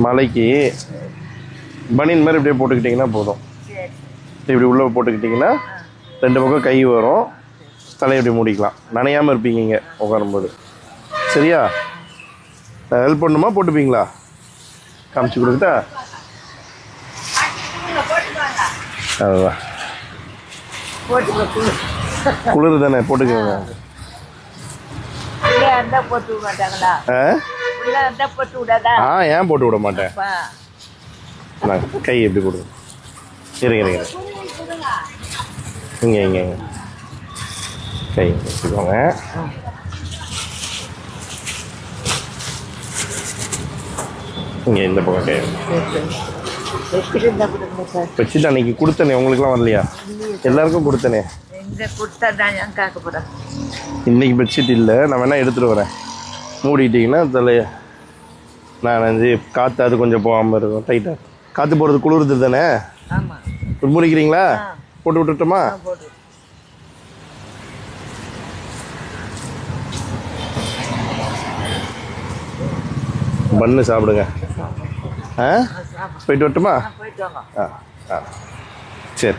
மலைக்கு பனியன் மாதிரி இப்படியே போட்டுக்கிட்டிங்கன்னா போதும். இப்படி உள்ளே போட்டுக்கிட்டிங்கன்னா 2 பக்கம் கை வரும். தலையை இப்படி மூடிக்கலாம். நனையாமல் இருப்பீங்க இங்கே உட்காரும்போது. சரியா? ஹெல்ப் பண்ணுமா? போட்டுப்பீங்களா? காமிச்சு கொடுத்துட்டா அதுதான் குளிர் தானே, போட்டுக்கோங்க. ஏன் போட்டு விட மாட்டேன். கை எப்படி கொடுங்க. இருங்க இங்கே இங்கே கை வச்சுக்கோங்க. இங்கே இந்த பக்கம் கை வச்சுட்டு அன்னைக்கு கொடுத்தனே உங்களுக்குலாம் வரலையா? எல்லாருக்கும் கொடுத்தனே. இன்னைக்கு பெட்ஷீட் இல்லை, நான் வேணா எடுத்துகிட்டு வரேன். மூடிட்டிங்கன்னா தலையை நான் காற்று அது கொஞ்சம் போகாமல் இருக்கும். டைட்டாக காற்று போகிறது குளிர்து தானே. மூடிக்கிறீங்களா? போட்டு விட்டுட்டோமா? பண்ணு சாப்பிடுங்க. போயிட்டு வரட்டுமா? சரி.